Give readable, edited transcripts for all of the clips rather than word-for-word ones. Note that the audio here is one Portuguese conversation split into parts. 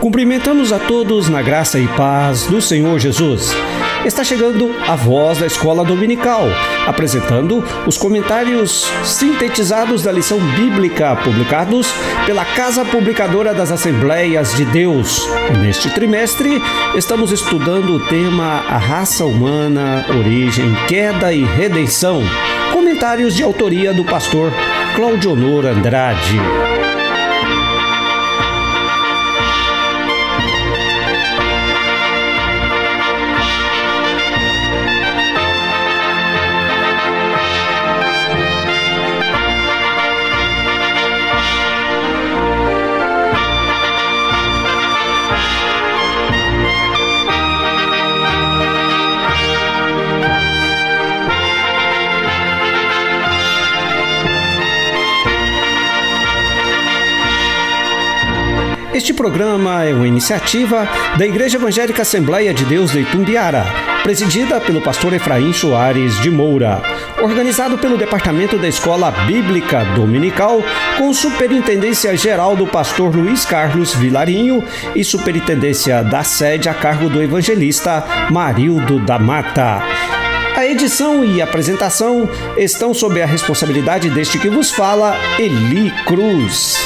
Cumprimentamos a todos na graça e paz do Senhor Jesus. Está chegando a voz da Escola Dominical, apresentando os comentários sintetizados da lição bíblica publicados pela Casa Publicadora das Assembleias de Deus. Neste trimestre, estamos estudando o tema A Raça Humana, Origem, Queda e Redenção. Comentários de autoria do pastor Claudionor Andrade. Este programa é uma iniciativa da Igreja Evangélica Assembleia de Deus de Itumbiara, presidida pelo pastor Efraim Soares de Moura, organizado pelo Departamento da Escola Bíblica Dominical, com superintendência geral do pastor Luiz Carlos Vilarinho e superintendência da sede a cargo do evangelista Marildo da Mata. A edição e apresentação estão sob a responsabilidade deste que vos fala, Eli Cruz.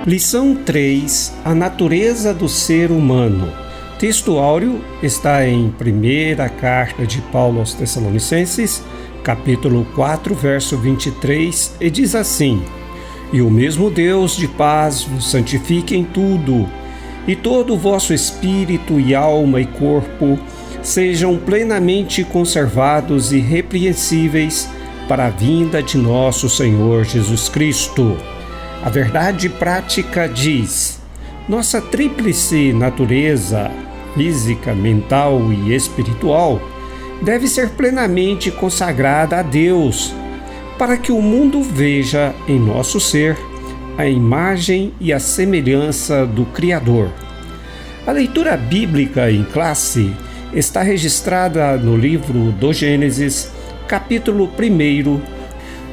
Lição 3: A natureza do ser humano. Texto áureo está em primeira carta de Paulo aos Tessalonicenses, capítulo 4, verso 23, e diz assim: E o mesmo Deus de paz vos santifique em tudo, e todo o vosso espírito e alma e corpo sejam plenamente conservados e irrepreensíveis para a vinda de nosso Senhor Jesus Cristo. A verdade prática diz: nossa tríplice natureza, física, mental e espiritual, deve ser plenamente consagrada a Deus, para que o mundo veja em nosso ser a imagem e a semelhança do Criador. A leitura bíblica em classe está registrada no livro do Gênesis, capítulo 1,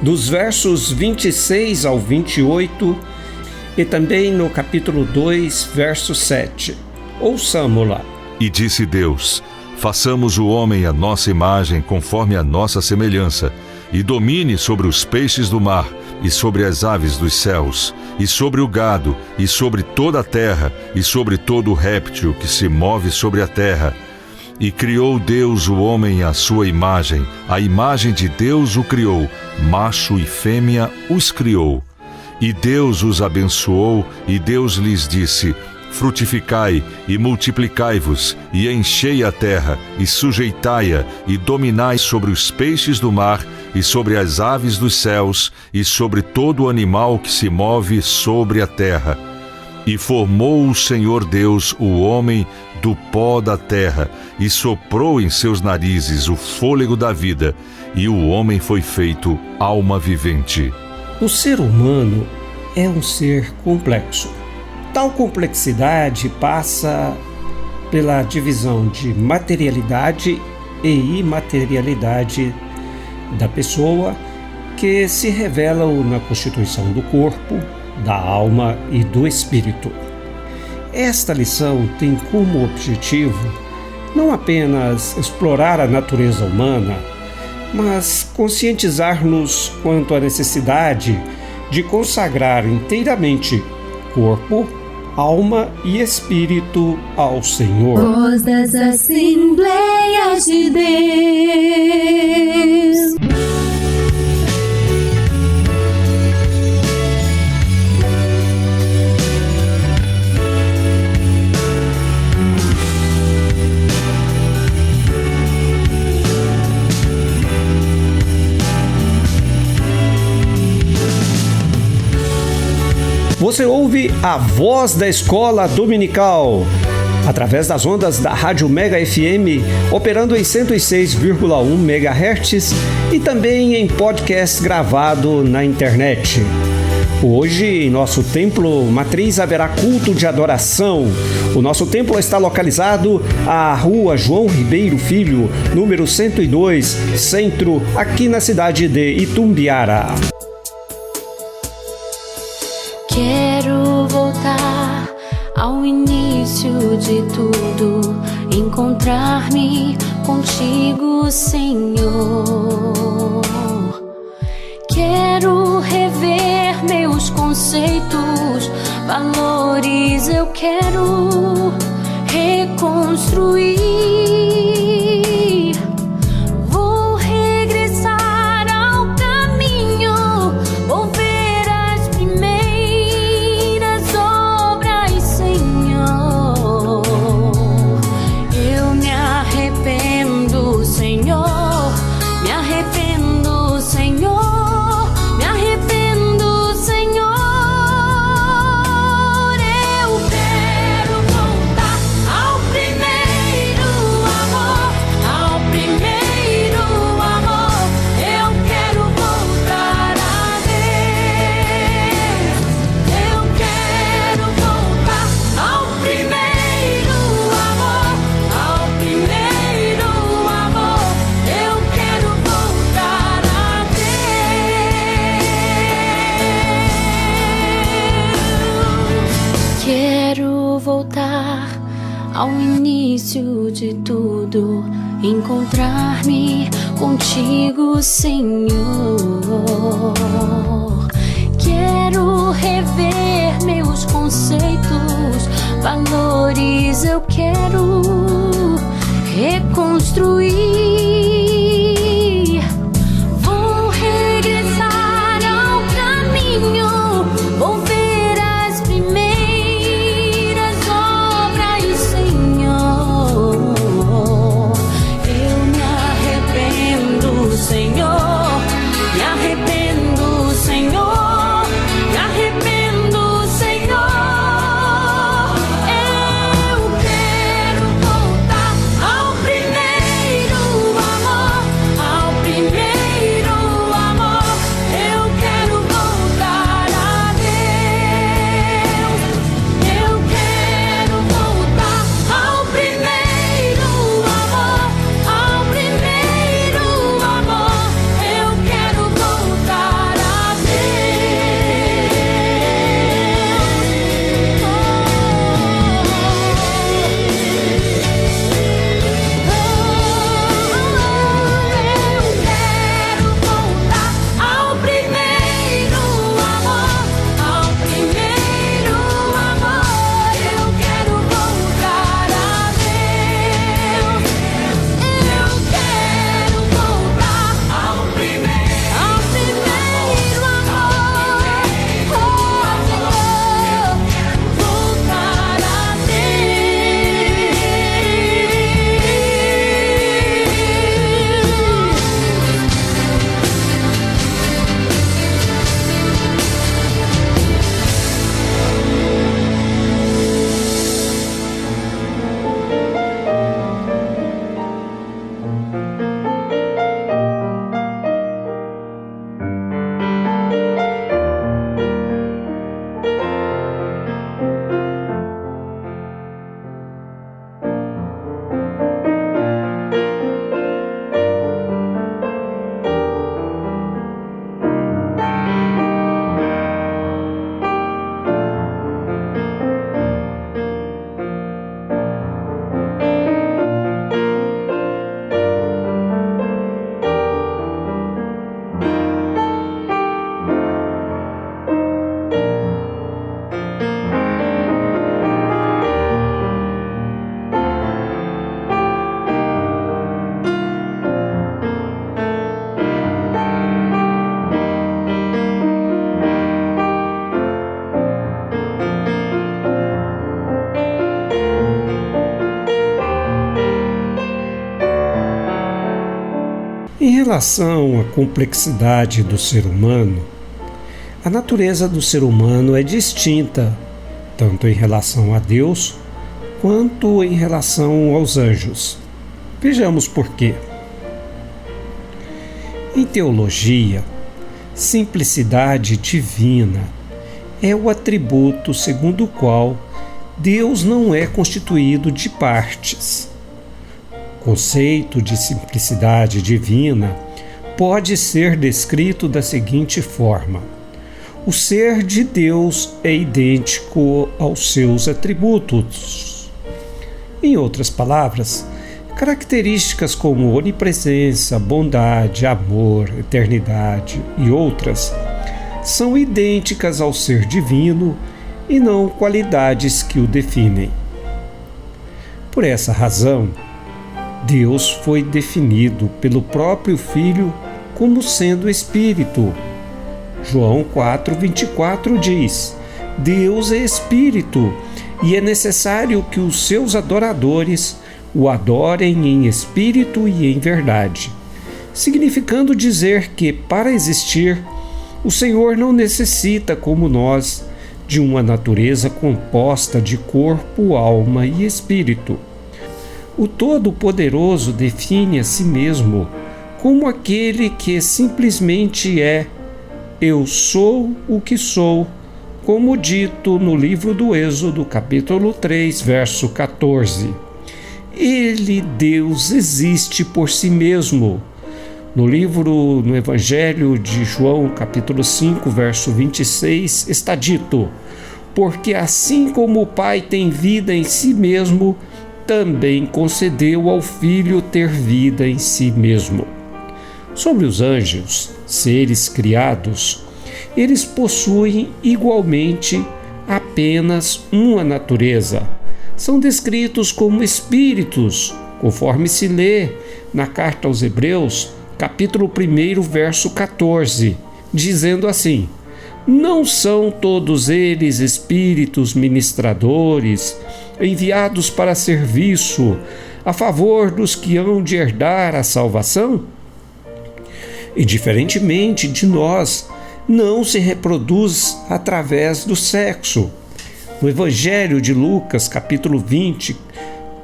dos versos 26 ao 28, e também no capítulo 2, verso 7. Ouçamo-la. E disse Deus: façamos o homem à nossa imagem, conforme a nossa semelhança, e domine sobre os peixes do mar, e sobre as aves dos céus, e sobre o gado, e sobre toda a terra, e sobre todo o réptil que se move sobre a terra. E criou Deus o homem à sua imagem, a imagem de Deus o criou, macho e fêmea os criou. E Deus os abençoou, e Deus lhes disse: frutificai e multiplicai-vos, e enchei a terra, e sujeitai-a, e dominai sobre os peixes do mar, e sobre as aves dos céus, e sobre todo o animal que se move sobre a terra. E formou o Senhor Deus o homem do pó da terra, e soprou em seus narizes o fôlego da vida, e o homem foi feito alma vivente. O ser humano é um ser complexo. Tal complexidade passa pela divisão de materialidade e imaterialidade da pessoa, que se revelam na constituição do corpo, da alma e do espírito. Esta lição tem como objetivo não apenas explorar a natureza humana, mas conscientizar-nos quanto à necessidade de consagrar inteiramente corpo, alma e espírito ao Senhor. Voz das Assembleias de Deus. Você ouve a Voz da Escola Dominical, através das ondas da Rádio Mega FM, operando em 106,1 MHz e também em podcast gravado na internet. Hoje, em nosso templo matriz, haverá culto de adoração. O nosso templo está localizado à Rua João Ribeiro Filho, número 102, Centro, aqui na cidade de Itumbiara. Quero voltar ao início de tudo, encontrar-me contigo, Senhor. Quero rever meus conceitos, valores, eu quero reconstruir. Vou regressar ao caminho, vou ver as primeiras obras, Senhor. Eu me arrependo, Senhor, me arrependo, Senhor. Quero voltar ao início de tudo, encontrar-me contigo, Senhor. quero rever meus conceitos, valores eu quero reconstruir. Vou regressar ao caminho, vou ver as primeiras obras, Senhor. Eu me arrependo, Senhor, me arrependo, Senhor, me arrependo, Senhor. Eu quero voltar ao primeiro amor, ao primeiro amor. Eu quero voltar a Deus. Eu quero voltar ao primeiro amor, ao primeiro amor. Eu quero voltar a Em relação à complexidade do ser humano, a natureza do ser humano é distinta, tanto em relação a Deus quanto em relação aos anjos. Vejamos por quê. Em teologia, simplicidade divina é o atributo segundo o qual Deus não é constituído de partes. O conceito de simplicidade divina pode ser descrito da seguinte forma: o ser de Deus é idêntico aos seus atributos. Em outras palavras, características como onipresença, bondade, amor, eternidade e outras são idênticas ao ser divino e não qualidades que o definem. Por essa razão, Deus foi definido pelo próprio Filho como sendo Espírito. João 4,24 diz: Deus é Espírito, e é necessário que os seus adoradores o adorem em espírito e em verdade, significando dizer que, para existir, o Senhor não necessita, como nós, de uma natureza composta de corpo, alma e espírito. O Todo-Poderoso define a si mesmo como aquele que simplesmente é: eu sou o que sou, como dito no livro do Êxodo, capítulo 3, verso 14. Ele, Deus, existe por si mesmo. No Evangelho de João, capítulo 5, verso 26, está dito: porque assim como o Pai tem vida em si mesmo, também concedeu ao Filho ter vida em si mesmo. Sobre os anjos, seres criados, eles possuem igualmente apenas uma natureza. São descritos como espíritos, conforme se lê na carta aos Hebreus, capítulo 1, verso 14, dizendo assim: não são todos eles espíritos ministradores, enviados para serviço a favor dos que hão de herdar a salvação? E diferentemente de nós, não se reproduz através do sexo. No Evangelho de Lucas, capítulo 20,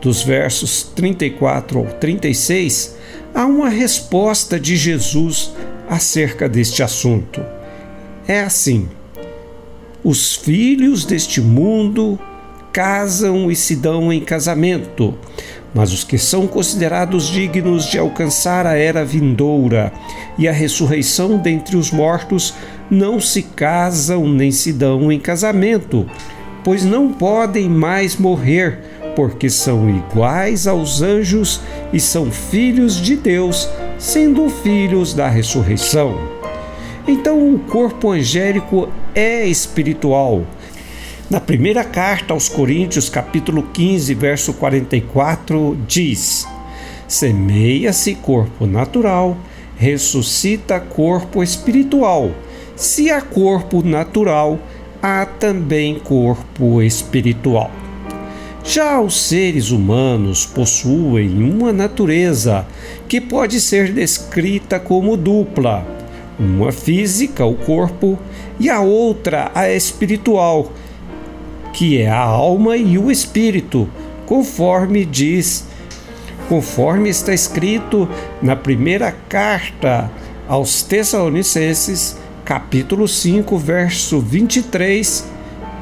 dos versos 34 ao 36, há uma resposta de Jesus acerca deste assunto. É assim: os filhos deste mundo casam e se dão em casamento, mas os que são considerados dignos de alcançar a era vindoura e a ressurreição dentre os mortos não se casam nem se dão em casamento, pois não podem mais morrer, porque são iguais aos anjos e são filhos de Deus, sendo filhos da ressurreição. Então o corpo angélico é espiritual. Na primeira carta aos Coríntios, capítulo 15, verso 44, diz: semeia-se corpo natural, ressuscita corpo espiritual. Se há corpo natural, há também corpo espiritual. Já os seres humanos possuem uma natureza que pode ser descrita como dupla: uma física, o corpo, e a outra, a espiritual, que é a alma e o espírito, conforme está escrito na primeira carta aos Tessalonicenses, capítulo 5, verso 23,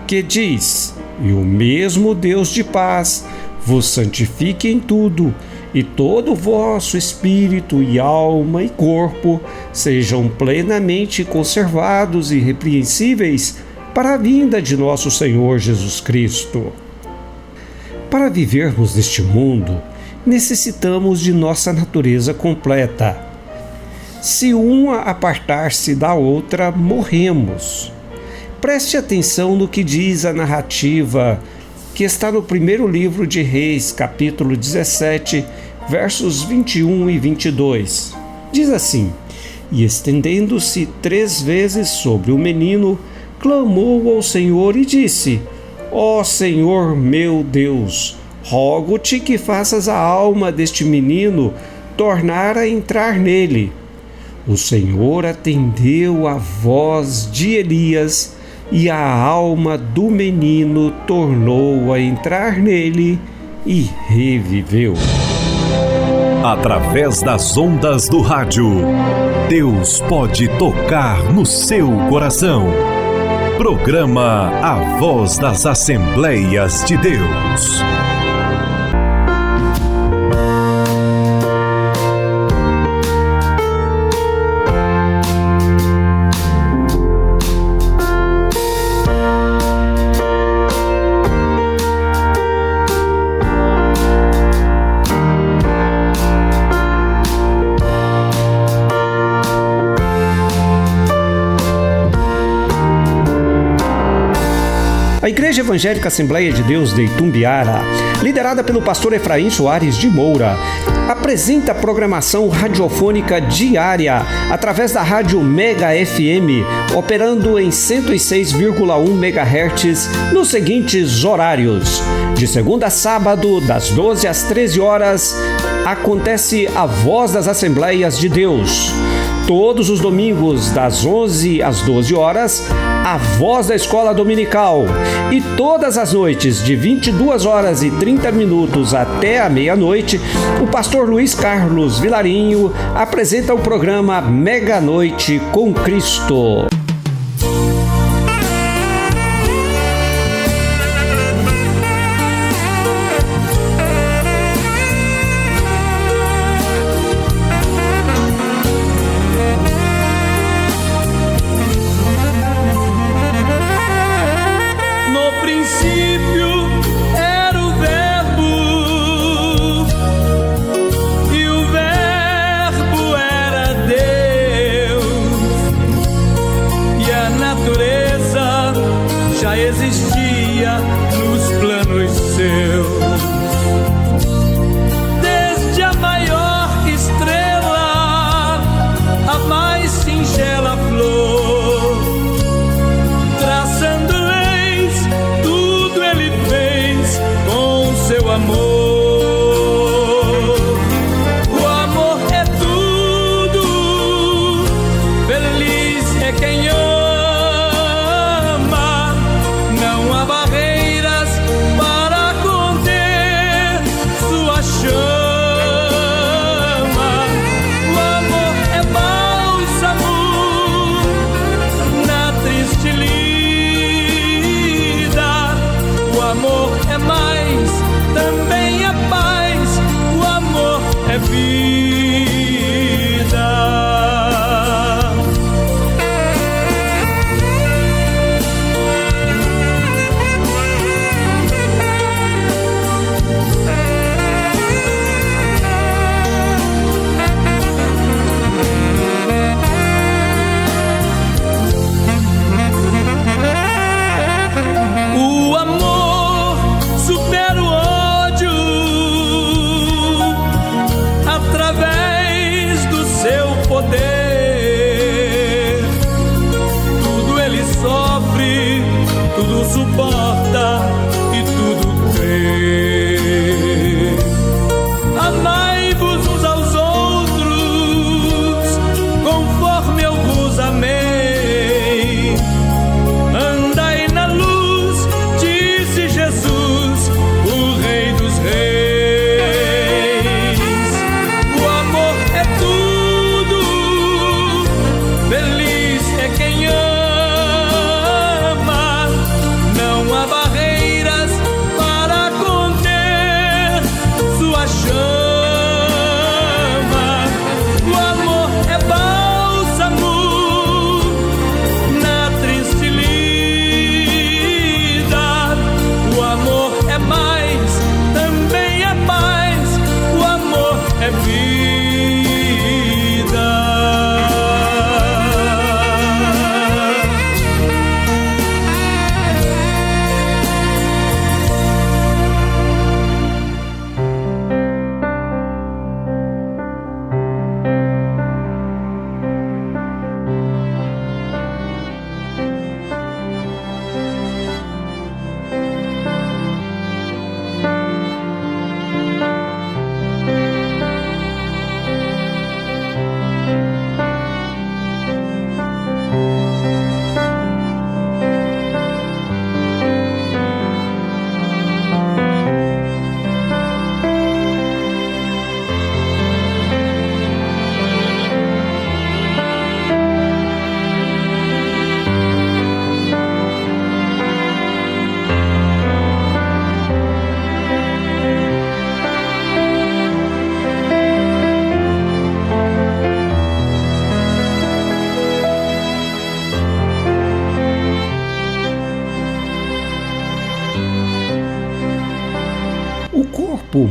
que diz: e o mesmo Deus de paz vos santifique em tudo, e todo o vosso espírito e alma e corpo sejam plenamente conservados e irrepreensíveis para a vinda de nosso Senhor Jesus Cristo. Para vivermos neste mundo, necessitamos de nossa natureza completa. Se uma apartar-se da outra, morremos. Preste atenção no que diz a narrativa que está no primeiro livro de Reis, capítulo 17, versos 21 e 22. Diz assim: e estendendo-se 3 vezes sobre o menino, clamou ao Senhor e disse: ó Senhor meu Deus, rogo-te que faças a alma deste menino tornar a entrar nele. O Senhor atendeu à voz de Elias, e a alma do menino tornou a entrar nele e reviveu. Através das ondas do rádio, Deus pode tocar no seu coração. Programa A Voz das Assembleias de Deus. A Igreja Evangélica Assembleia de Deus de Itumbiara, liderada pelo pastor Efraim Soares de Moura, apresenta programação radiofônica diária através da rádio Mega FM, operando em 106,1 MHz nos seguintes horários: de segunda a sábado, das 12 às 13 horas, acontece a Voz das Assembleias de Deus. Todos os domingos, das 11 às 12 horas, a Voz da Escola Dominical. E todas as noites, de 22 horas e 30 minutos até a meia-noite, o pastor Luiz Carlos Vilarinho apresenta o programa Mega Noite com Cristo.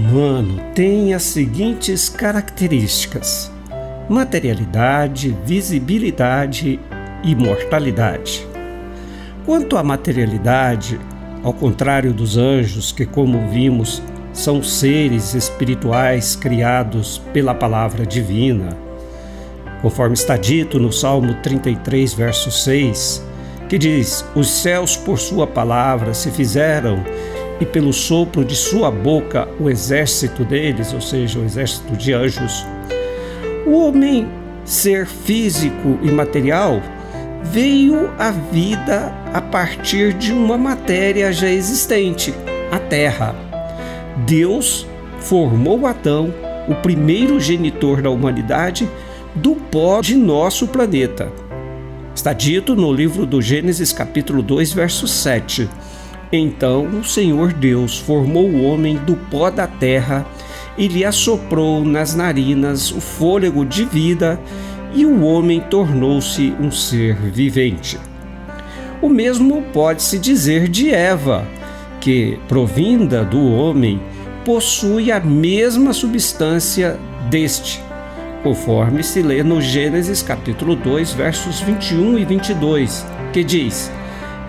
humano tem as seguintes características: materialidade, visibilidade e mortalidade. Quanto à materialidade, ao contrário dos anjos, que, como vimos, são seres espirituais criados pela palavra divina, conforme está dito no Salmo 33, verso 6, que diz: os céus por sua palavra se fizeram, e pelo sopro de sua boca o exército deles, ou seja, o exército de anjos. O homem, ser físico e material, veio à vida a partir de uma matéria já existente, a terra. Deus formou Adão, o primeiro genitor da humanidade, do pó de nosso planeta. Está dito no livro do Gênesis, capítulo 2, verso 7. Então o Senhor Deus formou o homem do pó da terra e lhe assoprou nas narinas o fôlego de vida, e o homem tornou-se um ser vivente. O mesmo pode-se dizer de Eva, que, provinda do homem, possui a mesma substância deste, conforme se lê no Gênesis capítulo 2, versos 21 e 22, que diz: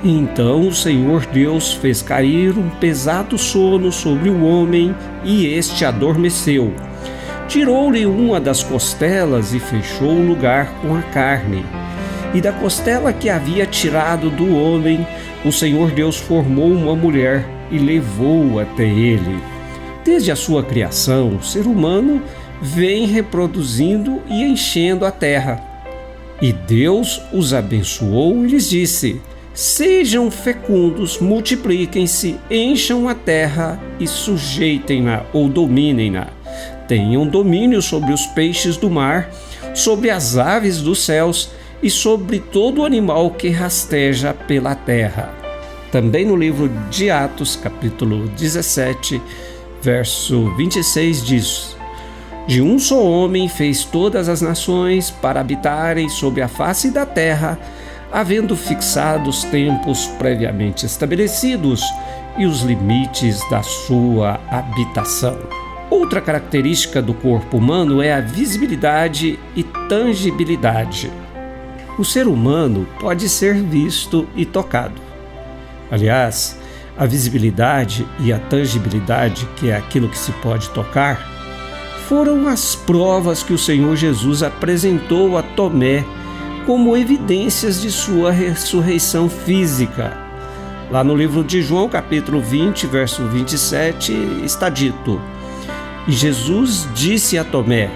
então o Senhor Deus fez cair um pesado sono sobre o homem, e este adormeceu. Tirou-lhe uma das costelas e fechou o lugar com a carne. E da costela que havia tirado do homem, o Senhor Deus formou uma mulher e levou-a até ele. Desde a sua criação, o ser humano vem reproduzindo e enchendo a terra. E Deus os abençoou e lhes disse: sejam fecundos, multipliquem-se, encham a terra e sujeitem-na ou dominem-na. Tenham domínio sobre os peixes do mar, sobre as aves dos céus e sobre todo animal que rasteja pela terra. Também no livro de Atos, capítulo 17, verso 26 diz: de um só homem fez todas as nações para habitarem sobre a face da terra, havendo fixado os tempos previamente estabelecidos e os limites da sua habitação. Outra característica do corpo humano é a visibilidade e tangibilidade. O ser humano pode ser visto e tocado. Aliás, a visibilidade e a tangibilidade, que é aquilo que se pode tocar, foram as provas que o Senhor Jesus apresentou a Tomé como evidências de sua ressurreição física. Lá no livro de João, capítulo 20, verso 27, está dito: e Jesus disse a Tomé: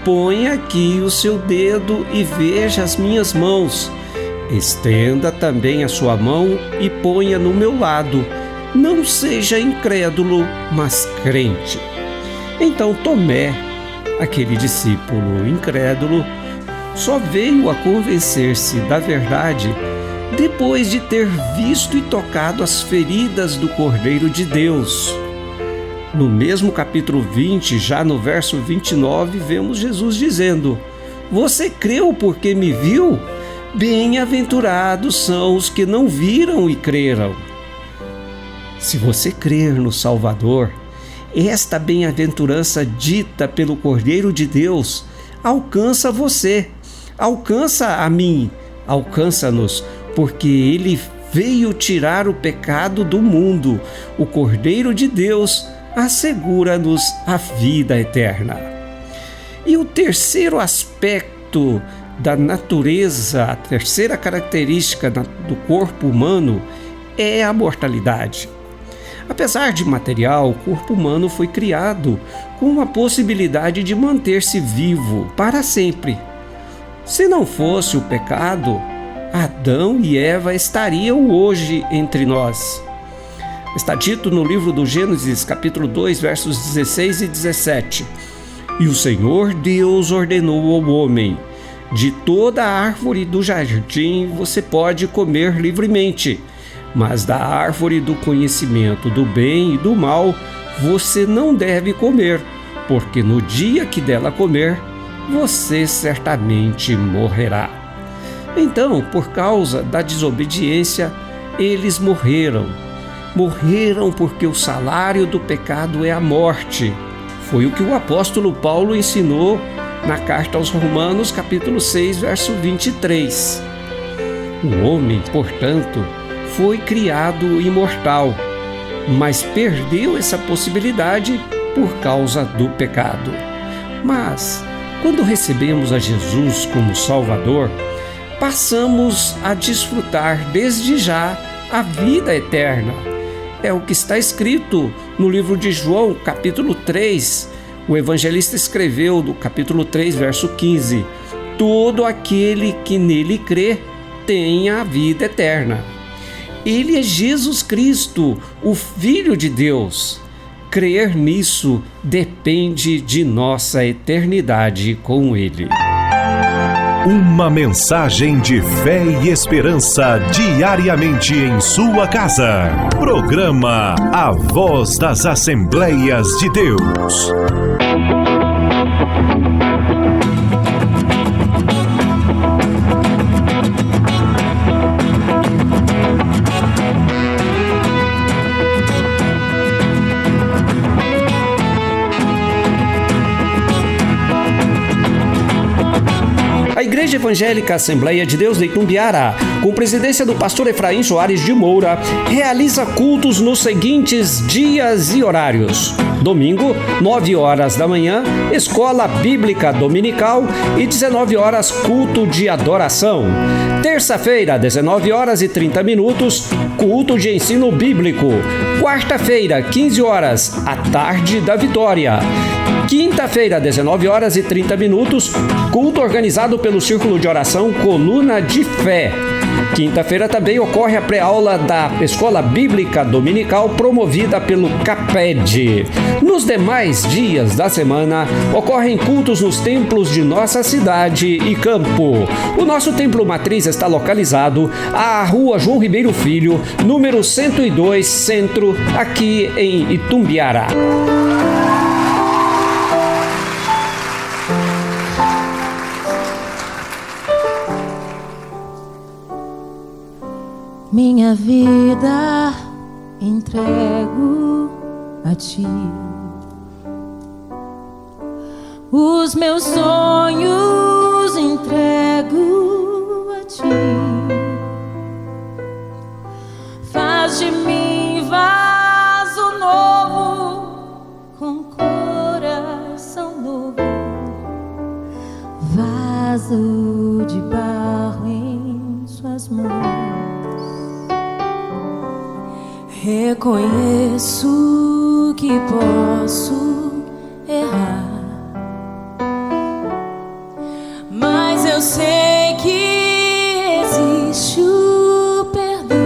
põe aqui o seu dedo e veja as minhas mãos. Estenda também a sua mão e ponha no meu lado. Não seja incrédulo, mas crente. Então Tomé, aquele discípulo incrédulo, só veio a convencer-se da verdade depois de ter visto e tocado as feridas do Cordeiro de Deus. No mesmo capítulo 20, já no verso 29, vemos Jesus dizendo: você creu porque me viu? Bem-aventurados são os que não viram e creram. Se você crer no Salvador, esta bem-aventurança dita pelo Cordeiro de Deus alcança você, alcança a mim, alcança-nos, porque Ele veio tirar o pecado do mundo. O Cordeiro de Deus assegura-nos a vida eterna. E o terceiro aspecto da natureza, a terceira característica do corpo humano é a mortalidade. Apesar de material, o corpo humano foi criado com a possibilidade de manter-se vivo para sempre. Se não fosse o pecado, Adão e Eva estariam hoje entre nós. Está dito no livro do Gênesis, capítulo 2, versos 16 e 17. E o Senhor Deus ordenou ao homem: de toda a árvore do jardim você pode comer livremente, mas da árvore do conhecimento do bem e do mal você não deve comer, porque no dia que dela comer, você certamente morrerá. Então, por causa da desobediência, eles morreram. morreram porque o salário do pecado é a morte. Foi o que o apóstolo Paulo ensinou na carta aos Romanos, capítulo 6, verso 23. O homem, portanto, foi criado imortal, mas perdeu essa possibilidade por causa do pecado. Mas, quando recebemos a Jesus como Salvador, passamos a desfrutar desde já a vida eterna. É o que está escrito no livro de João, capítulo 3. O evangelista escreveu no capítulo 3, verso 15: todo aquele que nele crê tem a vida eterna. Ele é Jesus Cristo, o Filho de Deus. Crer nisso depende de nossa eternidade com Ele. Uma mensagem de fé e esperança diariamente em sua casa. Programa A Voz das Assembleias de Deus. A Igreja Evangélica Assembleia de Deus de Itumbiara, com presidência do pastor Efraim Soares de Moura, realiza cultos nos seguintes dias e horários: domingo, 9 horas da manhã, Escola Bíblica Dominical e 19 horas, culto de adoração. Terça-feira, 19 horas e 30 minutos, culto de ensino bíblico. Quarta-feira, 15 horas, a tarde da vitória. Quinta-feira, 19 horas e 30 minutos, culto organizado pelo Círculo de Oração Coluna de Fé. Quinta-feira também ocorre a pré-aula da Escola Bíblica Dominical promovida pelo CAPED. Nos demais dias da semana, ocorrem cultos nos templos de nossa cidade e campo. O nosso templo matriz está localizado à Rua João Ribeiro Filho, número 102, Centro, aqui em Itumbiara. Minha vida entrego a ti, os meus sonhos entrego a ti. Faz de mim vaso novo, com coração novo, vaso de barro em suas mãos. Reconheço que posso errar, mas eu sei que existe o perdão.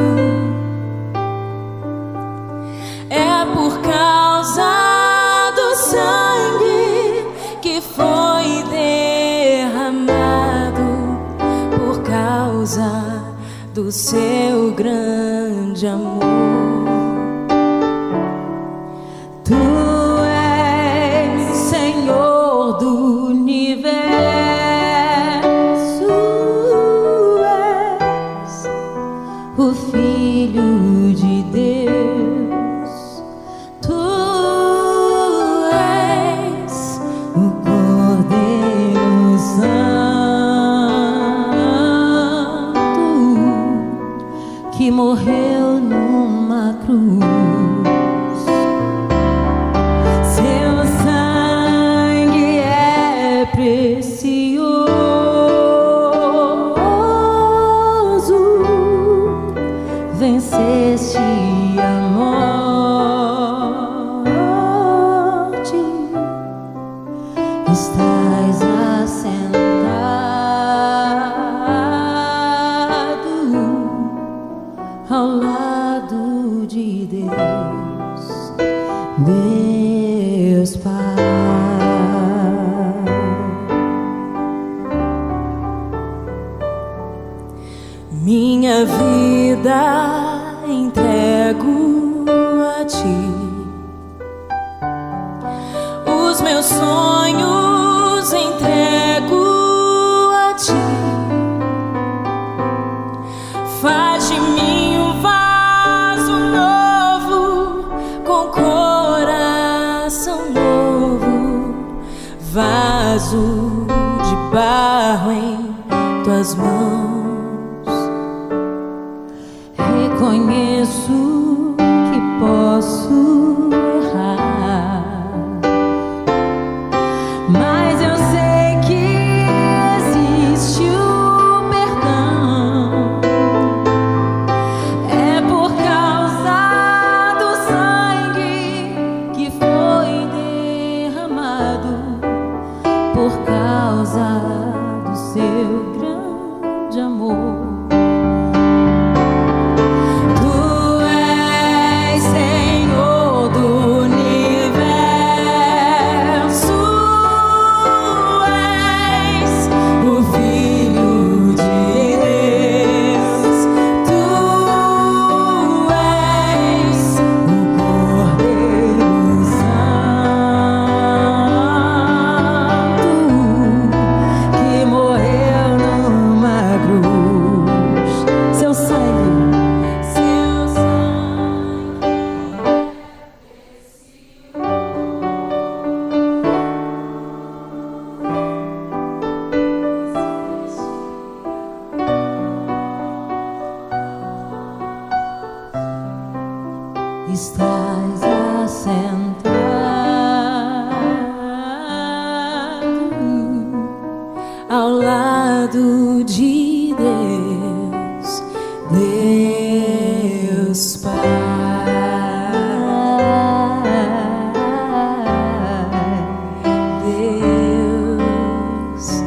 É por causa do sangue que foi derramado, por causa do seu grande amor. Tu és Senhor do universo, és o Filho de Deus. Tu és o Cordeiro Santo que morreu numa cruz. Precioso, venceste a morte, estás assentado ao lado de Deus, Deus Pai. Minha vida entrego a ti, os meus sonhos entrego a ti. Faz de mim um vaso novo, vaso de barro em tuas mãos. Reconheço que posso errar, mas eu sei que existe o perdão. É por causa do sangue que foi derramado, por causa do seu grande amor. Tu és Senhor do universo, és o Filho de Deus, tu és o Cordeiro Santo que morreu numa cruz. Seu sangue, seu sangue. Estás assentado ao lado de Deus, Deus Pai, Deus Pai.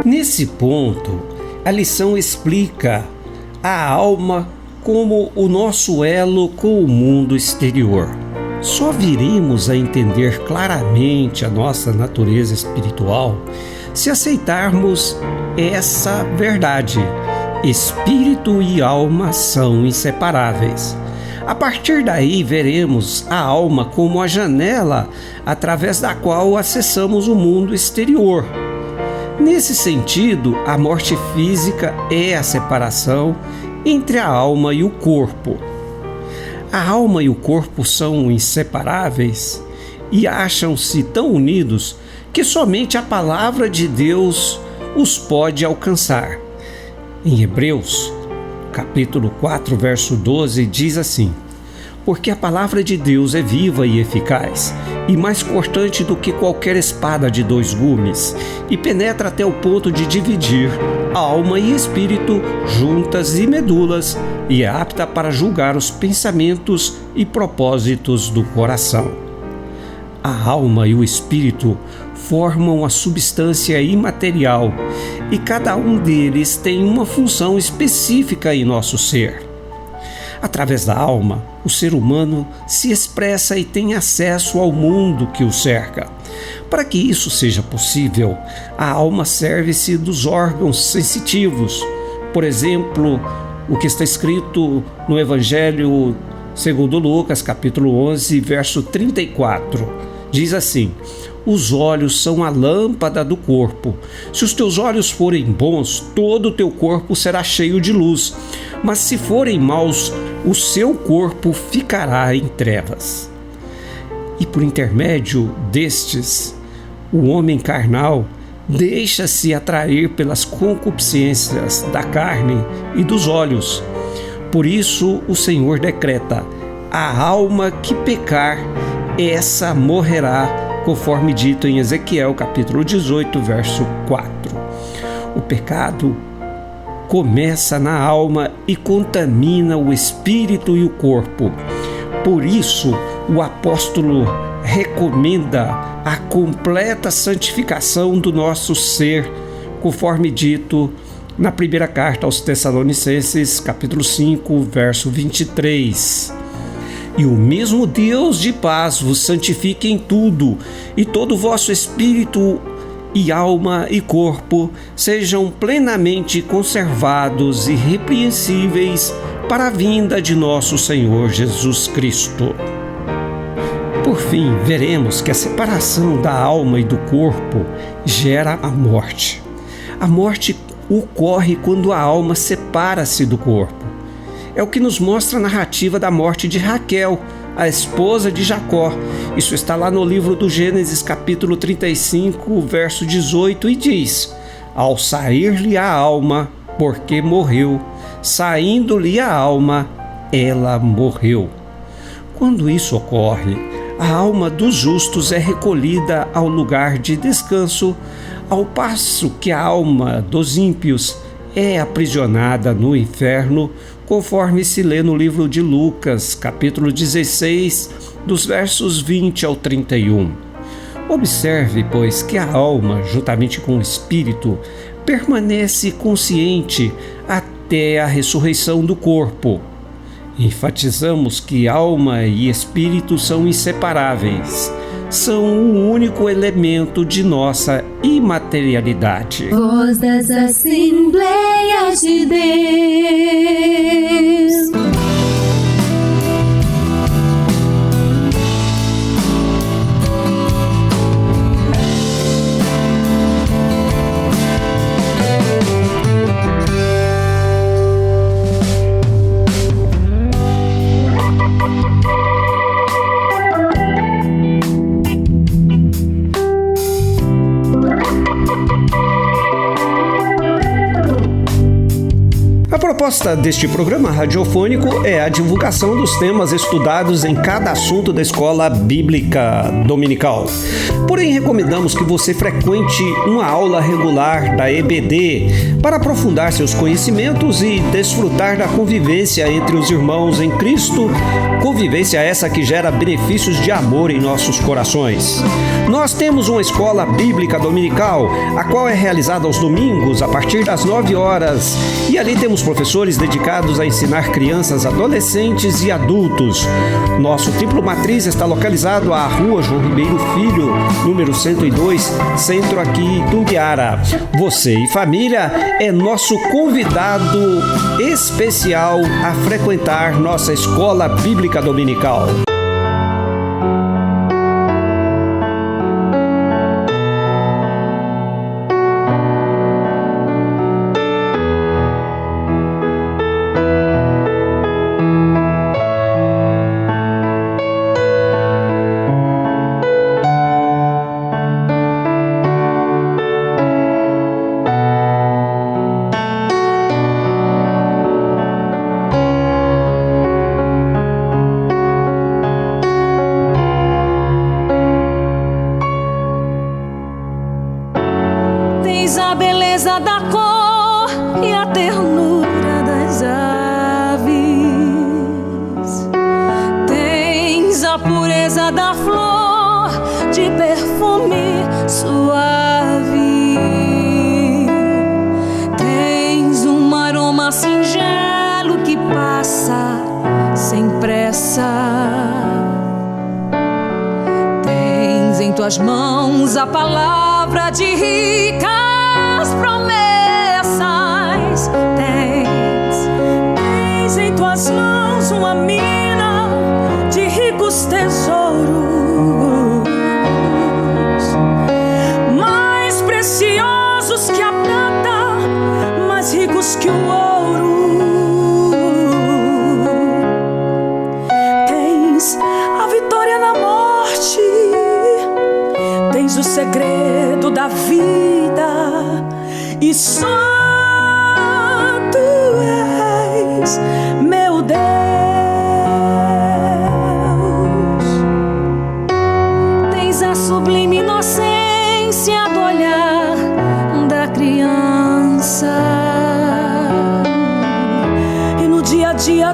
Nesse ponto, a lição explica a alma como o nosso elo com o mundo exterior. Só viremos a entender claramente a nossa natureza espiritual se aceitarmos essa verdade. Espírito e alma são inseparáveis. A partir daí, veremos a alma como a janela através da qual acessamos o mundo exterior. Nesse sentido, a morte física é a separação entre a alma e o corpo. A alma e o corpo são inseparáveis e acham-se tão unidos que somente a palavra de Deus os pode alcançar. Em Hebreus, capítulo 4, verso 12, diz assim: porque a palavra de Deus é viva e eficaz, e mais cortante do que qualquer espada de 2 gumes, e penetra até o ponto de dividir alma e espírito, juntas e medulas, e é apta para julgar os pensamentos e propósitos do coração. A alma e o espírito formam a substância imaterial, e cada um deles tem uma função específica em nosso ser. Através da alma, o ser humano se expressa e tem acesso ao mundo que o cerca. Para que isso seja possível, a alma serve-se dos órgãos sensitivos. Por exemplo, o que está escrito no Evangelho segundo Lucas, capítulo 11, verso 34. Diz assim: os olhos são a lâmpada do corpo. Se os teus olhos forem bons, todo o teu corpo será cheio de luz. Mas se forem maus, o seu corpo ficará em trevas. E por intermédio destes, o homem carnal deixa-se atrair pelas concupiscências da carne e dos olhos. Por isso o Senhor decreta: a alma que pecar, essa morrerá, conforme dito em Ezequiel capítulo 18, verso 4. O pecado começa na alma e contamina o espírito e o corpo. Por isso, o apóstolo recomenda a completa santificação do nosso ser, conforme dito na primeira carta aos Tessalonicenses, capítulo 5, verso 23. E o mesmo Deus de paz vos santifique em tudo, e todo o vosso espírito e alma e corpo sejam plenamente conservados e irrepreensíveis para a vinda de nosso Senhor Jesus Cristo. Por fim, veremos que a separação da alma e do corpo gera a morte. A morte ocorre quando a alma separa-se do corpo. É o que nos mostra a narrativa da morte de Raquel, a esposa de Jacó. Isso está lá no livro do Gênesis, capítulo 35, verso 18, e diz: ao sair-lhe a alma, porque morreu, saindo-lhe a alma, ela morreu. Quando isso ocorre, a alma dos justos é recolhida ao lugar de descanso, ao passo que a alma dos ímpios é aprisionada no inferno, conforme se lê no livro de Lucas, capítulo 16, dos versos 20 ao 31. Observe, pois, que a alma, juntamente com o espírito, permanece consciente até a ressurreição do corpo. Enfatizamos que alma e espírito são inseparáveis, são o único elemento de nossa imaterialidade. Voz das Assembleias de Deus. A proposta deste programa radiofônico é a divulgação dos temas estudados em cada assunto da escola bíblica dominical. Porém, recomendamos que você frequente uma aula regular da EBD para aprofundar seus conhecimentos e desfrutar da convivência entre os irmãos em Cristo, convivência essa que gera benefícios de amor em nossos corações. Nós temos uma escola bíblica dominical, a qual é realizada aos domingos a partir das 9 horas, e ali temos professores dedicados a ensinar crianças, adolescentes e adultos. Nosso templo matriz está localizado à Rua João Ribeiro Filho, número 102, centro aqui em Itumbiara. Você e família é nosso convidado especial a frequentar nossa escola bíblica dominical. A beleza da cor e a ternura das aves, tens a pureza da flor de perfume suave, tens um aroma singelo que passa sem pressa, tens em tuas mãos a palavra de rica promessas, tens em tuas mãos uma mina de ricos tesouros, mais preciosos que a prata, mais ricos que o ouro. Tens a vitória na morte, tens o segredo da vida,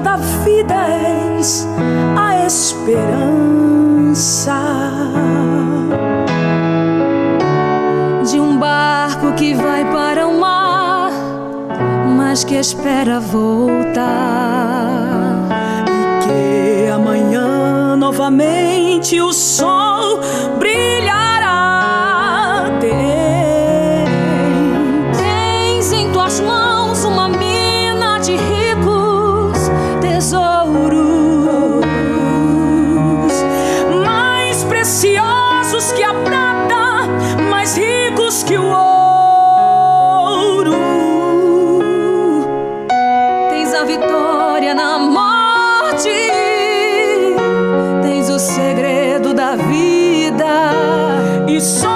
beleza da vida és a esperança de um barco que vai para o mar, mas que espera voltar. E que amanhã novamente o sol brilhará. Tens em tuas mãos uma mina de ricos tesouros, mais preciosos que a prata, mais ricos que o ouro. Tens a vitória na morte, tens o segredo da vida, e só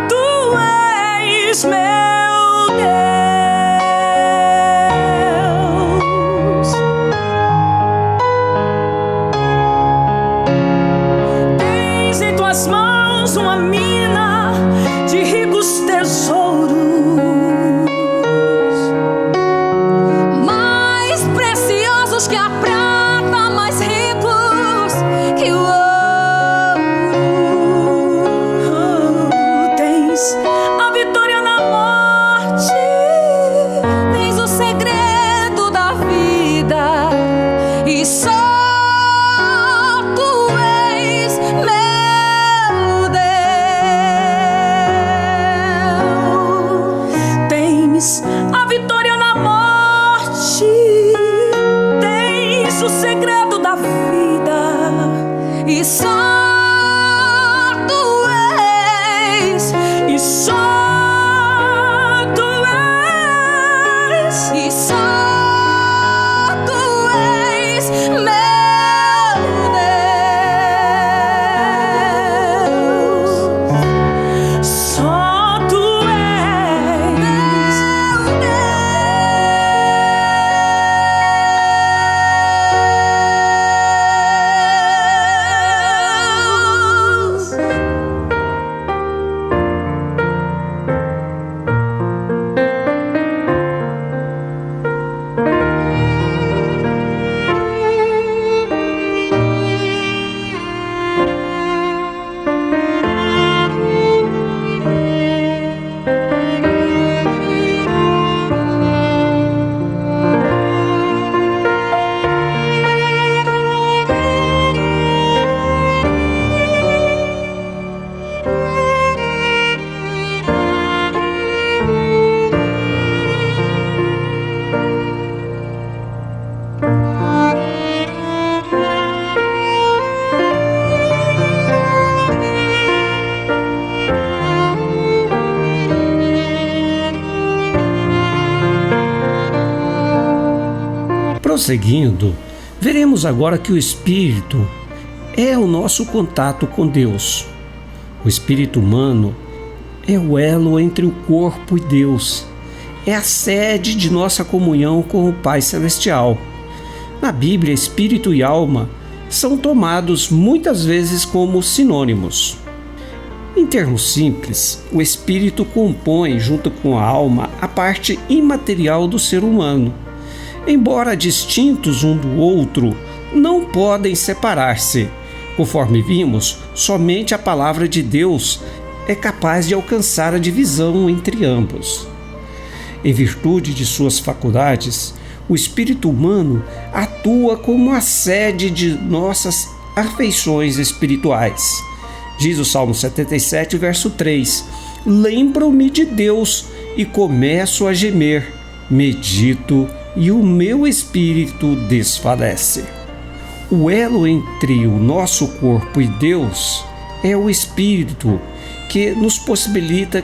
tu és meu Deus. Tens em tuas mãos uma mina de ricos tesouros, mais preciosos que a prata, mais ricos que o ouro. Tens a vitória na morte, tens o segredo da vida, e só tu és meu Deus. Tens a vitória na morte, tens o segredo da vida, e só tu és, e só tu és, e só tu és meu Deus. Só tu és meu Deus. Prosseguindo, veremos agora que o Espírito é o nosso contato com Deus. O espírito humano é o elo entre o corpo e Deus. É a sede de nossa comunhão com o Pai Celestial. Na Bíblia, espírito e alma são tomados muitas vezes como sinônimos. Em termos simples, o espírito compõe, junto com a alma, a parte imaterial do ser humano. Embora distintos um do outro, não podem separar-se. Conforme vimos, somente a palavra de Deus é capaz de alcançar a divisão entre ambos. Em virtude de suas faculdades, o espírito humano atua como a sede de nossas afeições espirituais. Diz o Salmo 77, verso 3: Lembro-me de Deus e começo a gemer, medito e o meu espírito desfalece. O elo entre o nosso corpo e Deus é o Espírito, que nos possibilita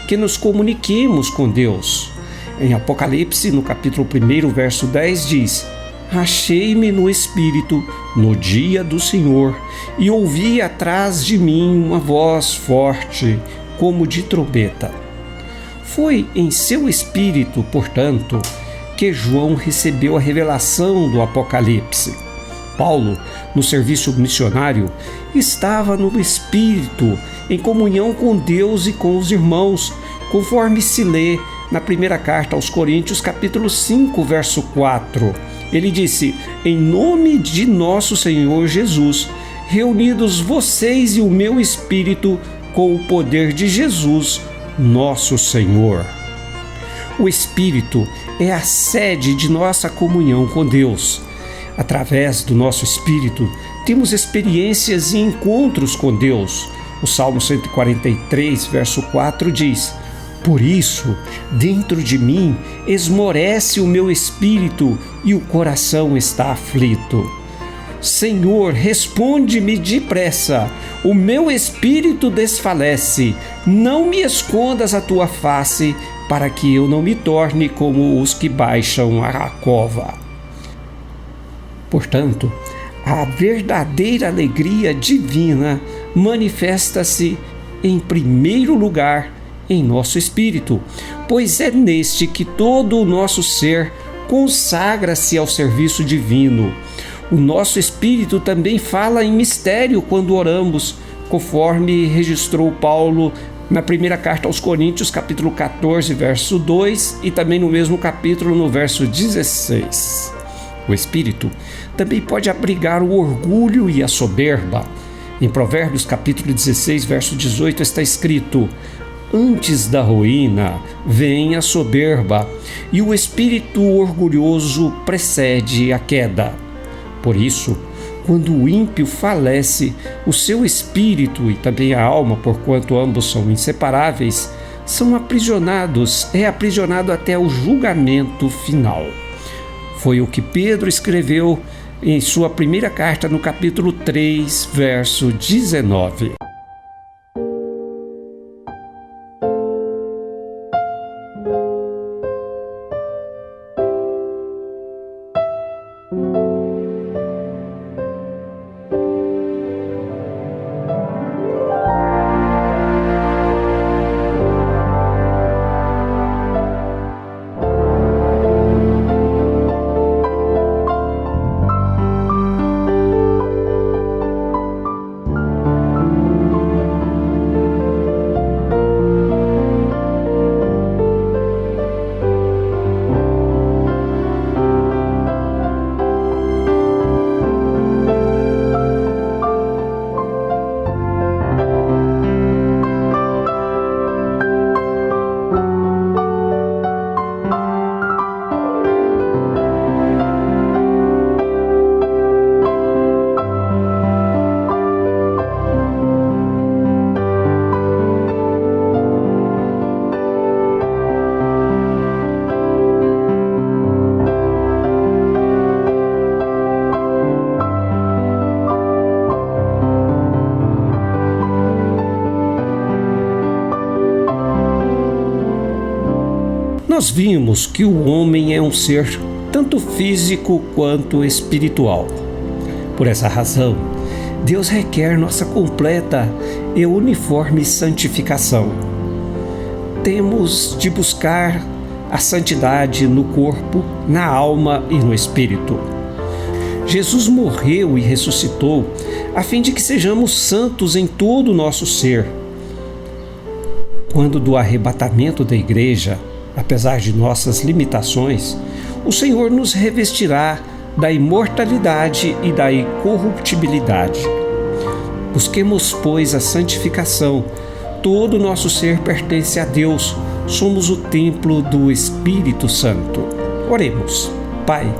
que nos comuniquemos com Deus. Em Apocalipse, no capítulo 1, verso 10, diz: Achei-me no Espírito no dia do Senhor, e ouvi atrás de mim uma voz forte, como de trombeta. Foi em seu espírito, portanto, que João recebeu a revelação do Apocalipse. Paulo, no serviço missionário, estava no Espírito, em comunhão com Deus e com os irmãos, conforme se lê na primeira carta aos Coríntios, capítulo 5, verso 4. Ele disse: em nome de nosso Senhor Jesus, reunidos vocês e o meu espírito com o poder de Jesus, nosso Senhor. O Espírito é a sede de nossa comunhão com Deus. Através do nosso Espírito, temos experiências e encontros com Deus. O Salmo 143, verso 4 diz: por isso, dentro de mim esmorece o meu espírito e o coração está aflito. Senhor, responde-me depressa, o meu espírito desfalece. Não me escondas a tua face, para que eu não me torne como os que baixam a cova. Portanto, a verdadeira alegria divina manifesta-se, em primeiro lugar, em nosso espírito, pois é neste que todo o nosso ser consagra-se ao serviço divino. O nosso espírito também fala em mistério quando oramos, conforme registrou Paulo na primeira carta aos Coríntios, capítulo 14, verso 2, e também no mesmo capítulo, no verso 16. O espírito também pode abrigar o orgulho e a soberba. Em Provérbios, capítulo 16, verso 18, está escrito: antes da ruína vem a soberba, e o espírito orgulhoso precede a queda. Por isso, quando o ímpio falece, o seu espírito e também a alma, porquanto ambos são inseparáveis, é aprisionado até o julgamento final. Foi o que Pedro escreveu em sua primeira carta, no capítulo 3, verso 19. Nós vimos que o homem é um ser tanto físico quanto espiritual. Por essa razão, Deus requer nossa completa e uniforme santificação. Temos de buscar a santidade no corpo, na alma e no espírito. Jesus morreu e ressuscitou a fim de que sejamos santos em todo o nosso ser. Quando do arrebatamento da igreja, apesar de nossas limitações, o Senhor nos revestirá da imortalidade e da incorruptibilidade. Busquemos, pois, a santificação. Todo o nosso ser pertence a Deus. Somos o templo do Espírito Santo. Oremos. Pai,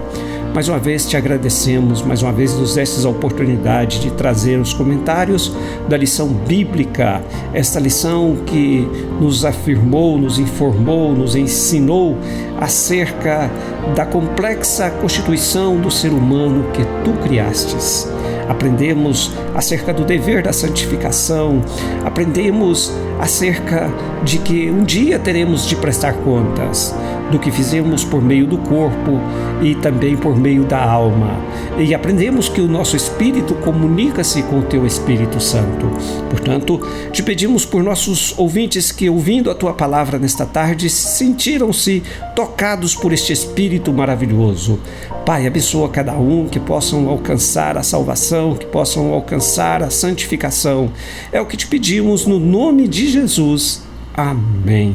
mais uma vez te agradecemos, mais uma vez nos destes a oportunidade de trazer os comentários da lição bíblica, esta lição que nos afirmou, nos informou, nos ensinou acerca da complexa constituição do ser humano que tu criastes. Aprendemos acerca do dever da santificação, aprendemos acerca de que um dia teremos de prestar contas do que fizemos por meio do corpo e também por meio da alma. E aprendemos que o nosso espírito comunica-se com o teu Espírito Santo. Portanto, te pedimos por nossos ouvintes que, ouvindo a tua palavra nesta tarde, sentiram-se tocados por este Espírito maravilhoso. Pai, abençoa cada um, que possam alcançar a salvação, que possam alcançar a santificação. É o que te pedimos no nome de Jesus. Amém.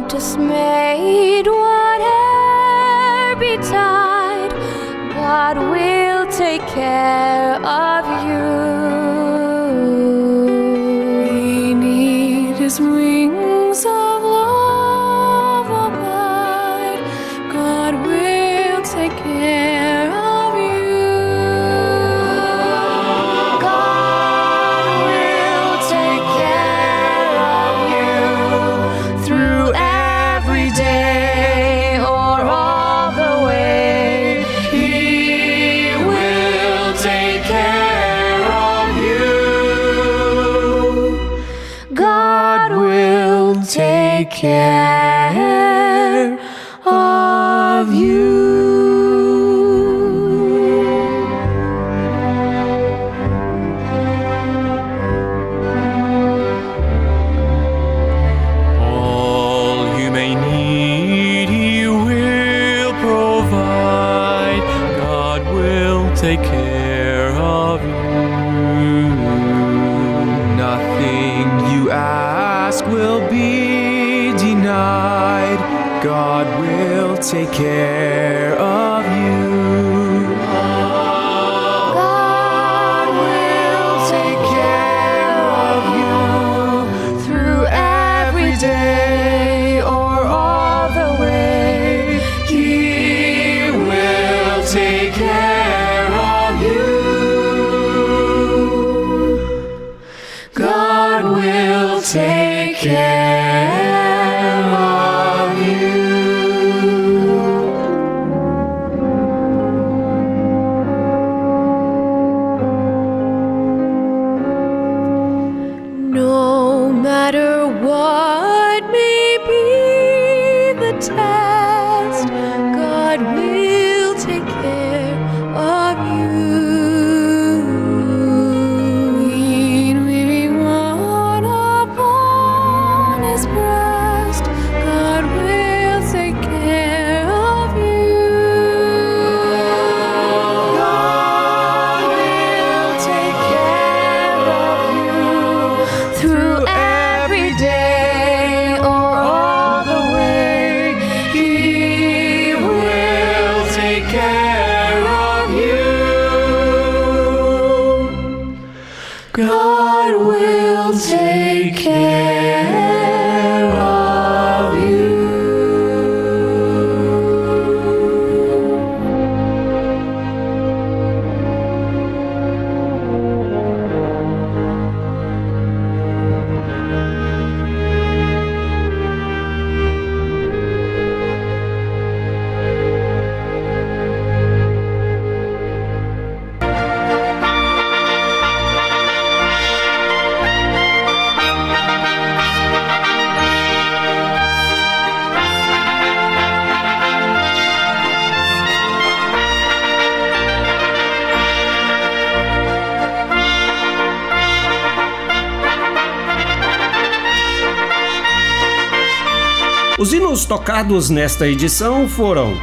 not dismayed, whate'er betide, God will take care of you. Beneath His wings of love abide, God will take care of you. God will take care of you through every day or all the way. He will take care of you. God will take care of you. All you may need, He will provide. God will take care of you. Nothing you ask will be denied. God will take care of you. God will take care of you through every day or all the way. He will take care of you. God will take care of you. No matter what may be the test, God will take care of you. Lean weary one upon His breast, God will take care of you. God will take care of you through every day or all the way. He will take care of you. God will take care of you. Os hinos tocados nesta edição foram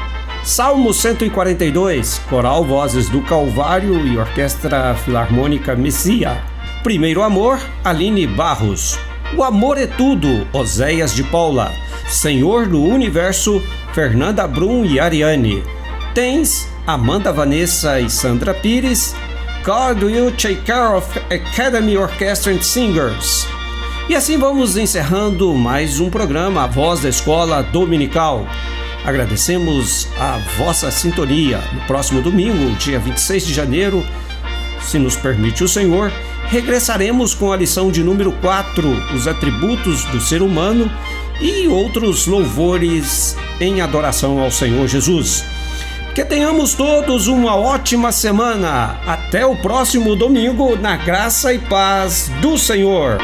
Salmo 142, Coral Vozes do Calvário e Orquestra Filarmônica Messia. Primeiro Amor, Aline Barros. O Amor é Tudo, Oséias de Paula. Senhor do Universo, Fernanda Brum e Ariane. Tens, Amanda Vanessa e Sandra Pires. God Will Take Care of Academy Orchestra and Singers. E assim vamos encerrando mais um programa, A Voz da Escola Dominical. Agradecemos a vossa sintonia. No próximo domingo, dia 26 de janeiro, se nos permite o Senhor, regressaremos com a lição de número 4, os atributos do ser humano e outros louvores em adoração ao Senhor Jesus. Que tenhamos todos uma ótima semana. Até o próximo domingo, na graça e paz do Senhor.